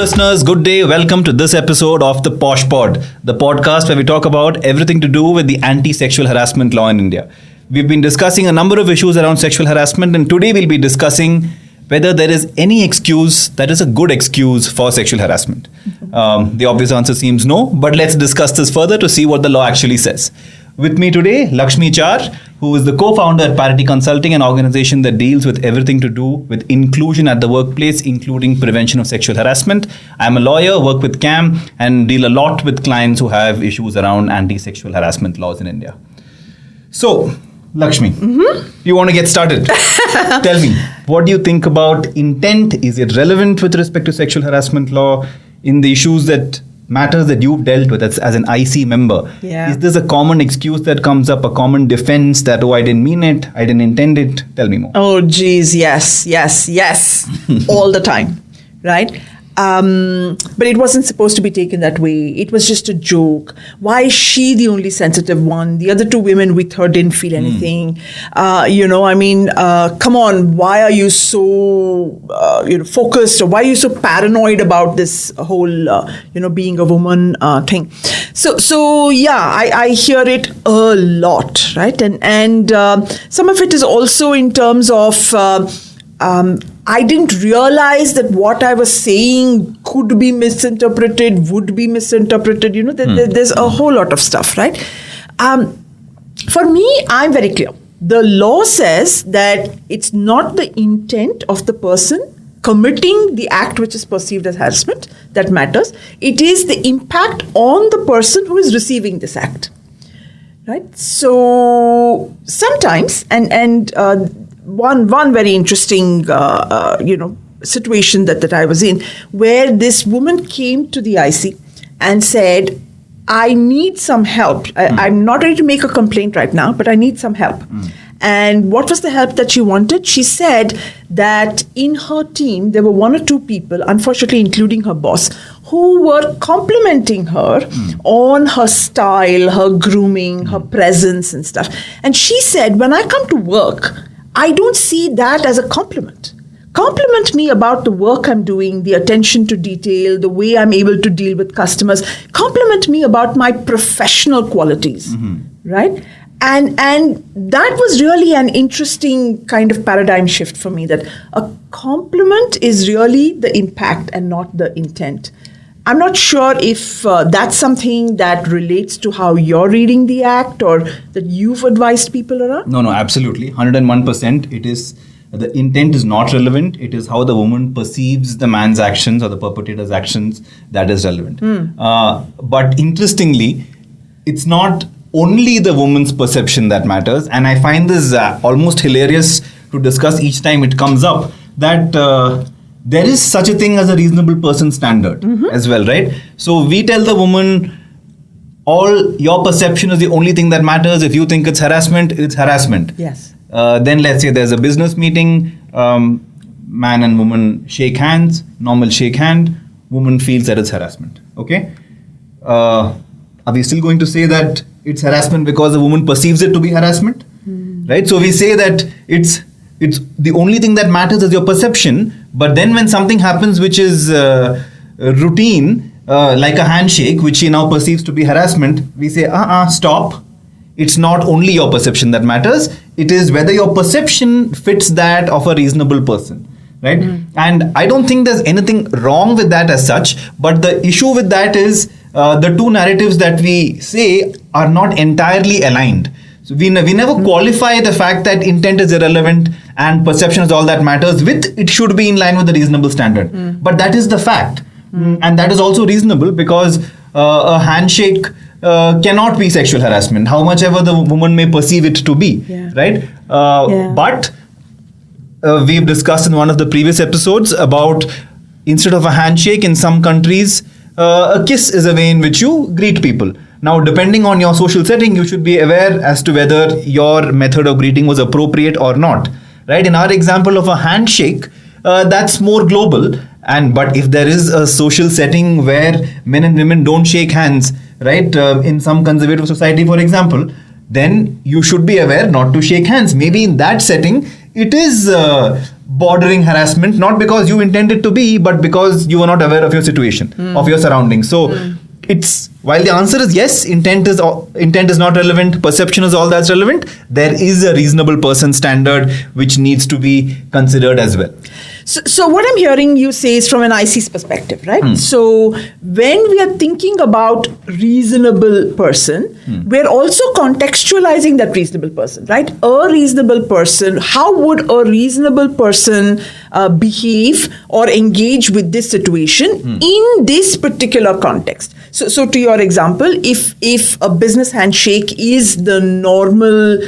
listeners, good day. Welcome to this episode of the POSHpod, the podcast where we talk about everything to do with the anti-sexual harassment law in India. We've been discussing a number of issues around sexual harassment, and today we'll be discussing whether there is any excuse that is a good excuse for sexual harassment. The obvious answer seems no, but let's discuss this further to see what the law actually says. With me today, Laxmi Char, who is the co-founder at Parity Consulting, an organization that deals with everything to do with inclusion at the workplace, including prevention of sexual harassment. I'm a lawyer, work with CAM, and deal a lot with clients who have issues around anti-sexual harassment laws in India. So, Laxmi, you want to get started? Tell me, what do you think about intent? Is it relevant with respect to sexual harassment law in the issues that matters that you've dealt with as an IC member? Yeah. Is this a common excuse that comes up, a common defense that, oh, I didn't mean it, I didn't intend it? Tell me more. Oh, geez, yes, all the time, right? But it wasn't supposed to be taken that way. It was just a joke. Why is she the only sensitive one? The other two women with her didn't feel anything. Come on, why are you so, focused? Or why are you so paranoid about this whole, being a woman thing? So I hear it a lot, right? And some of it is also in terms of, I didn't realize that what I was saying could be misinterpreted, would be misinterpreted. There's a whole lot of stuff, right? For me, I'm very clear. The law says that it's not the intent of the person committing the act which is perceived as harassment that matters. It is the impact on the person who is receiving this act, right? So sometimes, and one very interesting, situation that I was in, where this woman came to the IC and said, I need some help. I'm not ready to make a complaint right now, but I need some help. And what was the help that she wanted? She said that in her team, there were one or two people, unfortunately including her boss, who were complimenting her on her style, her grooming, her presence and stuff. And she said, when I come to work, I don't see that as a compliment. Compliment me about the work I'm doing, the attention to detail, the way I'm able to deal with customers. Compliment me about my professional qualities, right? And that was really an interesting kind of paradigm shift for me, that a compliment is really the impact and not the intent. I'm not sure if that's something that relates to how you're reading the act or that you've advised people around. No, absolutely. 101%. It is, the intent is not relevant. It is how the woman perceives the man's actions or the perpetrator's actions that is relevant. But interestingly, it's not only the woman's perception that matters. And I find this almost hilarious to discuss each time it comes up, that there is such a thing as a reasonable person standard as well, right? So we tell the woman, all your perception is the only thing that matters. If you think it's harassment, it's harassment. Yes. Then let's say there's a business meeting, man and woman shake hands, normal shake hand, woman feels that it's harassment. Okay? Are we still going to say that it's harassment because the woman perceives it to be harassment? Right? So we say that it's the only thing that matters is your perception. But then when something happens which is routine, like a handshake, which she now perceives to be harassment, we say, stop. It's not only your perception that matters. It is whether your perception fits that of a reasonable person. Right? And I don't think there's anything wrong with that as such. But the issue with that is the two narratives that we say are not entirely aligned. So we never qualify the fact that intent is irrelevant and perception is all that matters with it should be in line with the reasonable standard. But that is the fact. And that is also reasonable because a handshake cannot be sexual harassment, how much ever the woman may perceive it to be. Right? But we've discussed in one of the previous episodes about instead of a handshake in some countries, a kiss is a way in which you greet people. Now, depending on your social setting, you should be aware as to whether your method of greeting was appropriate or not. Right? In our example of a handshake, that's more global. But if there is a social setting where men and women don't shake hands, right, in some conservative society, for example, then you should be aware not to shake hands. Maybe in that setting, it is bordering harassment, not because you intended to be, but because you were not aware of your situation, of your surroundings. So it's, while the answer is yes, intent is not relevant, perception is all that's relevant, there is a reasonable person standard which needs to be considered as well. So what I'm hearing you say is from an IC's perspective, right? So when we are thinking about reasonable person, we're also contextualizing that reasonable person, right? A reasonable person, how would a reasonable person behave or engage with this situation in this particular context? So to your example, if a business handshake is the normal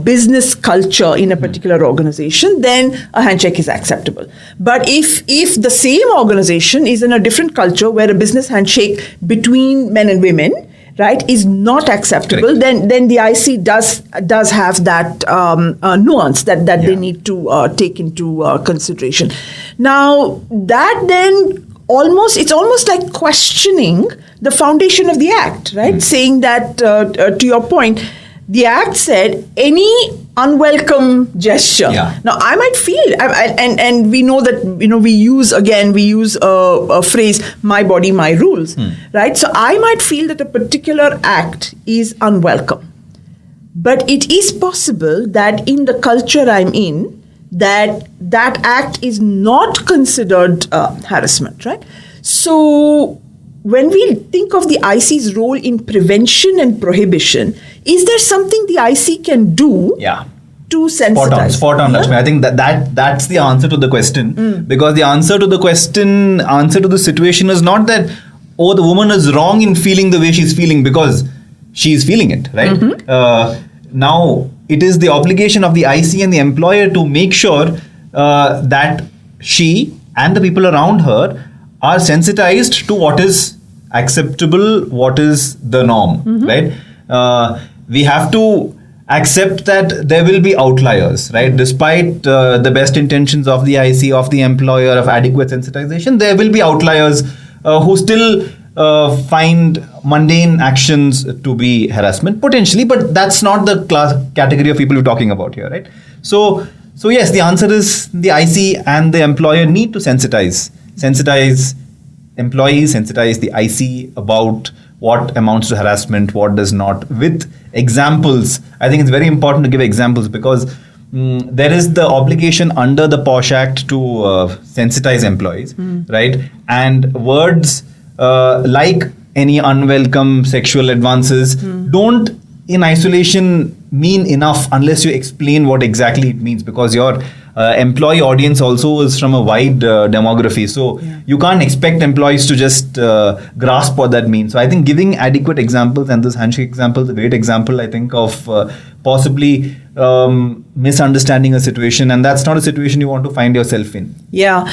business culture in a particular organization, then a handshake is acceptable. But if the same organization is in a different culture where a business handshake between men and women, right, is not acceptable, then the IC does have that nuance that they need to take into consideration. Now that then it's almost like questioning the foundation of the Act, right? Saying that to your point, the Act said any unwelcome gesture. Now, I might feel, and we know that, we use a phrase, my body, my rules, right? So I might feel that a particular act is unwelcome. But it is possible that in the culture I'm in, that act is not considered harassment, right? So when we think of the IC's role in prevention and prohibition, is there something the IC can do to sensitize? Spot on, Laxmi. I think that's the answer to the question. Because the answer to the situation is not that, the woman is wrong in feeling the way she's feeling because she's feeling it, right? Now, it is the obligation of the IC and the employer to make sure that she and the people around her are sensitized to what is acceptable, what is the norm, right? We have to accept that there will be outliers, right? Despite the best intentions of the IC, of the employer, of adequate sensitization, there will be outliers who still find mundane actions to be harassment, potentially, but that's not the category of people we're talking about here, right? So yes, the answer is the IC and the employer need to sensitize employees, sensitize the IC about what amounts to harassment, what does not, with examples. I think it's very important to give examples because there is the obligation under the POSH Act to sensitize employees, right? And words like any unwelcome sexual advances don't in isolation mean enough unless you explain what exactly it means, because your employee audience also is from a wide demography. So you can't expect employees to just grasp what that means. So I think giving adequate examples, and this handshake example is a great example, I think, of possibly misunderstanding a situation, and that's not a situation you want to find yourself in. There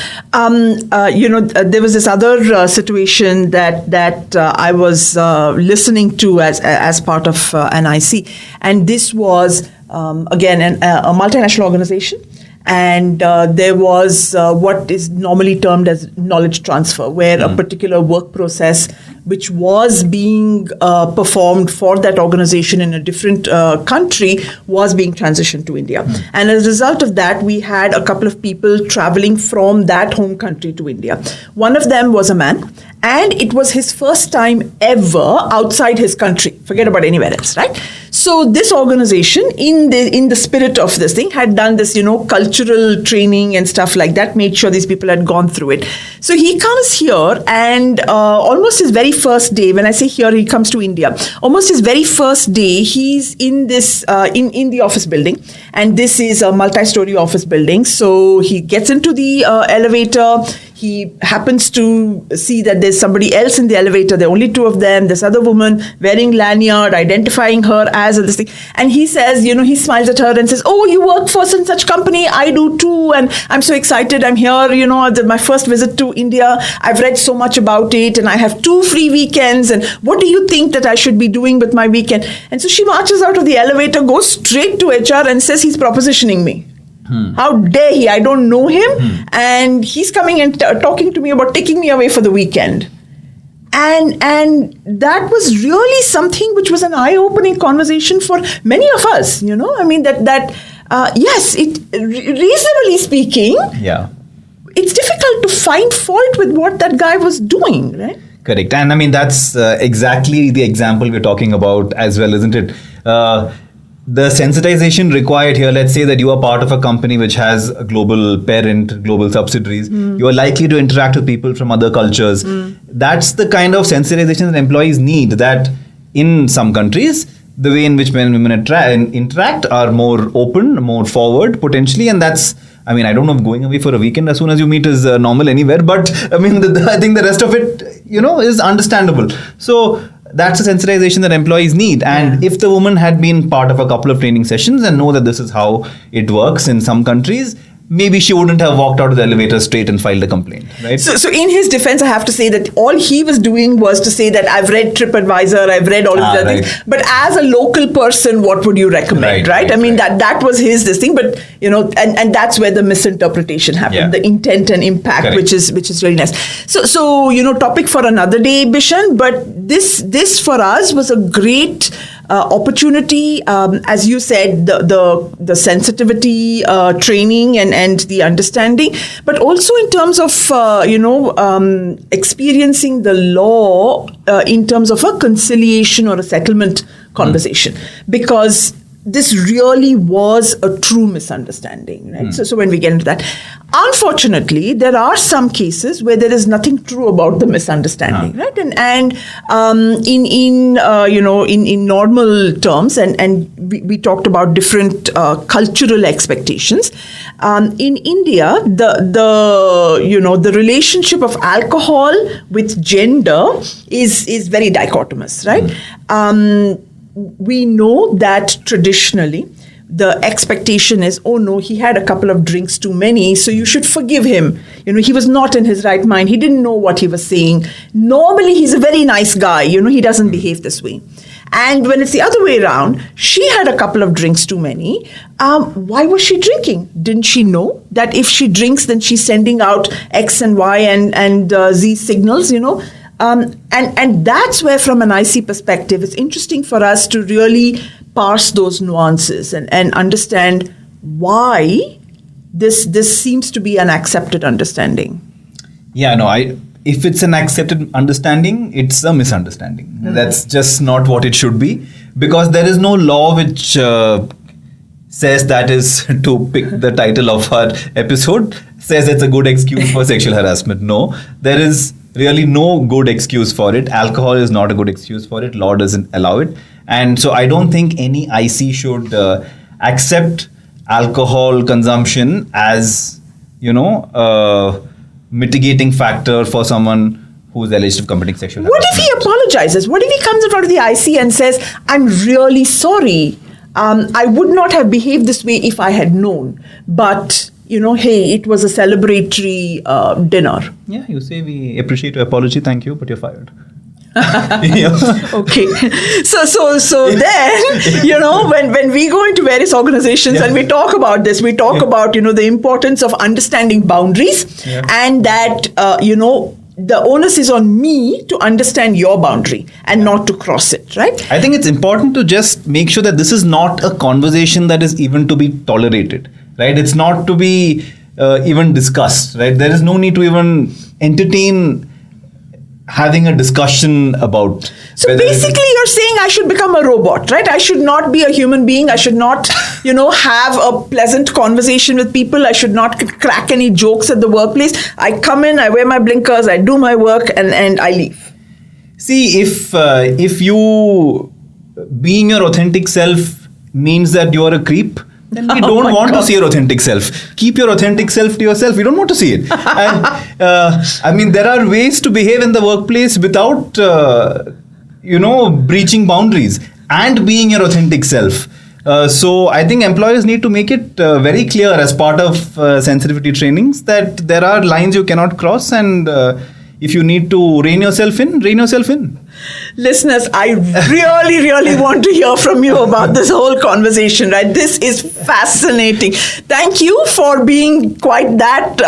was this other situation that I was listening to as part of an IC, and this was again a multinational organization. And there was what is normally termed as knowledge transfer, where a particular work process which was being performed for that organization in a different country was being transitioned to India. And as a result of that, we had a couple of people traveling from that home country to India. One of them was a man, and it was his first time ever outside his country. Forget about anywhere else, right? So this organization, in the spirit of this thing, had done this, cultural training and stuff like that, made sure these people had gone through it. So he comes here, and almost his very first day, when I say here, he comes to India, almost his very first day, he's in this, in the office building, and this is a multi-story office building. So he gets into the elevator. He happens to see that there's somebody else in the elevator. There are only two of them. This other woman wearing lanyard, identifying her as this thing. And he says, he smiles at her and says, "Oh, you work for such company? I do too. And I'm so excited. I'm here, my first visit to India. I've read so much about it, and I have 2 free weekends. And what do you think that I should be doing with my weekend?" And so she marches out of the elevator, goes straight to HR and says, "He's propositioning me. How dare he? I don't know him. And he's coming and talking to me about taking me away for the weekend." And that was really something which was an eye-opening conversation for many of us, that yes, reasonably speaking, it's difficult to find fault with what that guy was doing, right? Correct. And I mean, that's exactly the example we're talking about as well, isn't it? The sensitization required here, let's say that you are part of a company which has a global parent, global subsidiaries, you are likely to interact with people from other cultures. That's the kind of sensitization that employees need, that in some countries, the way in which men and women interact are more open, more forward potentially, and that's, I mean, I don't know if going away for a weekend as soon as you meet is normal anywhere, but I mean, I think the rest of it, is understandable. So that's a sensitization that employees need. And if the woman had been part of a couple of training sessions and know that this is how it works in some countries, maybe she wouldn't have walked out of the elevator straight and filed a complaint, right? So in his defense, I have to say that all he was doing was to say that I've read TripAdvisor, I've read all of the things, but as a local person, what would you recommend, right? I mean, that was his thing, but and that's where the misinterpretation happened, the intent and impact, which is really nice. So topic for another day, Bishen, but this for us was a great opportunity, as you said, the sensitivity training and the understanding, but also in terms of experiencing the law in terms of a conciliation or a settlement conversation, because this really was a true misunderstanding, right? So when we get into that, unfortunately, there are some cases where there is nothing true about the misunderstanding, right? And in normal terms, and we talked about different cultural expectations. In India, the relationship of alcohol with gender is very dichotomous, right? We know that traditionally the expectation is, oh no, he had a couple of drinks too many, so you should forgive him. He was not in his right mind. He didn't know what he was saying. Normally, he's a very nice guy. He doesn't behave this way. And when it's the other way around, she had a couple of drinks too many. Why was she drinking? Didn't she know that if she drinks, then she's sending out X and Y and Z signals, And that's where, from an IC perspective, it's interesting for us to really parse those nuances and understand why this seems to be an accepted understanding. If it's an accepted understanding, it's a misunderstanding. That's just not what it should be, because there is no law which says, that is to pick the title of our episode, says it's a good excuse for sexual harassment. No, there is really no good excuse for it. Alcohol is not a good excuse for it. Law doesn't allow it. And so I don't think any IC should accept alcohol consumption as, mitigating factor for someone who's alleged of committing sexual harassment. What if he apologizes? What if he comes in front of the IC and says, I'm really sorry. I would not have behaved this way if I had known. But hey, it was a celebratory dinner. Yeah, you say, we appreciate your apology, thank you, but you're fired. Okay. So then, when we go into various organizations and we talk about this, we talk about, the importance of understanding boundaries and that, the onus is on me to understand your boundary and not to cross it, right? I think it's important to just make sure that this is not a conversation that is even to be tolerated, right? It's not to be even discussed, right? There is no need to even entertain having a discussion about. So basically you're saying I should become a robot, right? I should not be a human being. I should not, have a pleasant conversation with people. I should not crack any jokes at the workplace. I come in, I wear my blinkers, I do my work and I leave. See, if you being your authentic self means that you are a creep, then we don't want to see your authentic self. Keep your authentic self to yourself. We don't want to see it. And there are ways to behave in the workplace without, breaching boundaries and being your authentic self. So I think employers need to make it very clear as part of sensitivity trainings that there are lines you cannot cross, and If you need to rein yourself in. Listeners, I really want to hear from you about this whole conversation, right? This is fascinating. Thank you for being quite that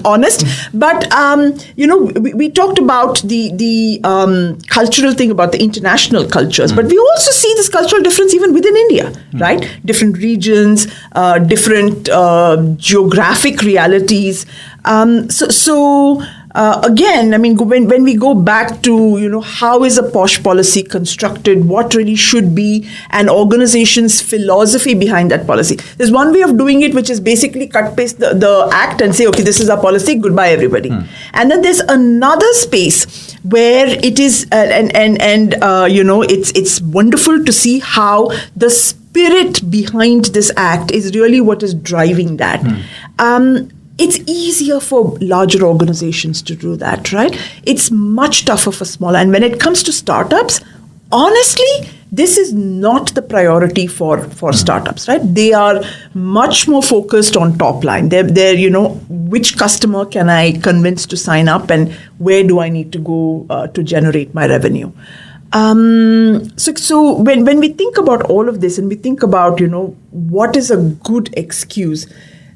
honest. But, we talked about the cultural thing, about the international cultures, but we also see this cultural difference even within India, right? Different regions, different geographic realities. Again, I mean, when we go back to, how is a POSH policy constructed, what really should be an organization's philosophy behind that policy. There's one way of doing it, which is basically cut paste the act and say, okay, this is our policy, goodbye everybody. And then there's another space where it is, it's wonderful to see how the spirit behind this act is really what is driving that. It's easier for larger organizations to do that, right? It's much tougher for smaller. And when it comes to startups, honestly, this is not the priority for startups, right? They are much more focused on top line. They're which customer can I convince to sign up and where do I need to go to generate my revenue? So when we think about all of this and we think about, what is a good excuse,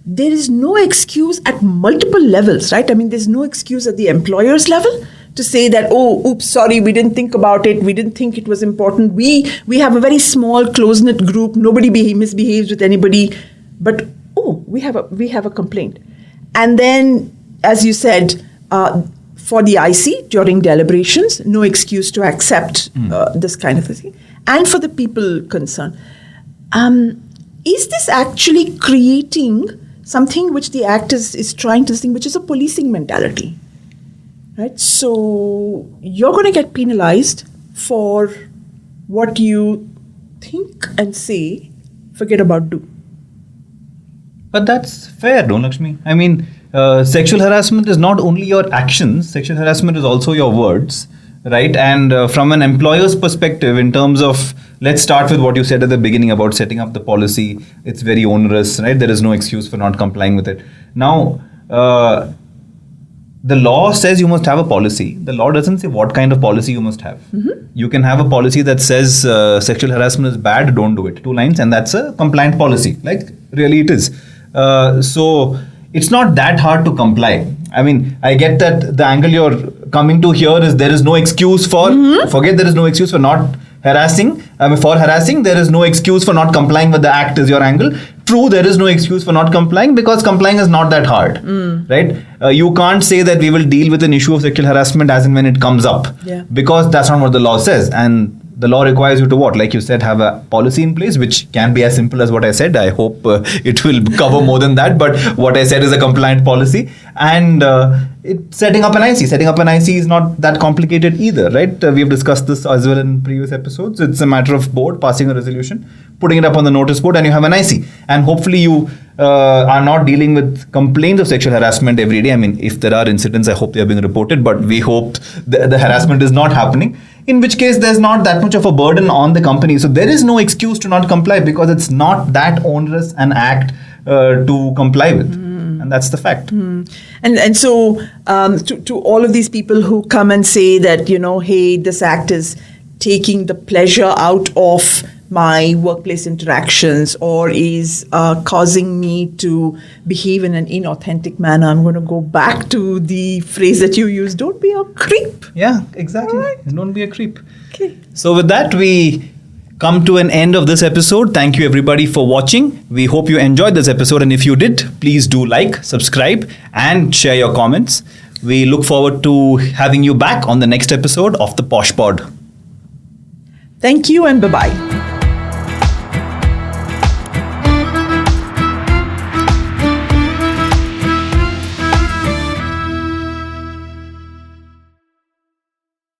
there is no excuse at multiple levels, right? I mean, there's no excuse at the employer's level to say that, oh, oops, sorry, we didn't think about it. We didn't think it was important. We have a very small, close-knit group. Nobody misbehaves with anybody. But, we have a complaint. And then, as you said, for the IC during deliberations, no excuse to accept this kind of a thing. And for the people concerned, is this actually creating something which the Act is trying to think, which is a policing mentality, right? So you're going to get penalized for what you think and say, forget about do. But that's fair, don't Laxmi? I mean, sexual harassment is not only your actions, sexual harassment is also your words, right? And from an employer's perspective, in terms of, let's start with what you said at the beginning about setting up the policy. It's very onerous, right? There is no excuse for not complying with it. Now, the law says you must have a policy. The law doesn't say what kind of policy you must have. You can have a policy that says sexual harassment is bad, don't do it. 2 lines, and that's a compliant policy. Like, really it is. So it's not that hard to comply. I mean, I get that the angle you're coming to here is there is no excuse for, forget there is no excuse for not harassing. For harassing, there is no excuse for not complying with the act is your angle. True, there is no excuse for not complying because complying is not that hard, right? You can't say that we will deal with an issue of sexual harassment as and when it comes up because that's not what the law says. And the law requires you to what? Like you said, have a policy in place, which can be as simple as what I said. I hope it will cover more than that. But what I said is a compliant policy. And setting up an IC. Setting up an IC is not that complicated either, right? We have discussed this as well in previous episodes. It's a matter of board passing a resolution, putting it up on the notice board, and you have an IC. And hopefully you are not dealing with complaints of sexual harassment every day. I mean, if there are incidents, I hope they are being reported, but we hope the harassment is not happening. In which case, there's not that much of a burden on the company. So there is no excuse to not comply because it's not that onerous an act to comply with. And that's the fact. And so to all of these people who come and say that, hey, this act is taking the pleasure out of my workplace interactions or is causing me to behave in an inauthentic manner, I'm going to go back to the phrase that you used, don't be a creep. Yeah, exactly. Right. Don't be a creep. Okay. So with that, we come to an end of this episode. Thank you everybody for watching. We hope you enjoyed this episode. And if you did, please do like, subscribe and share your comments. We look forward to having you back on the next episode of the POSHpod. Thank you and bye-bye.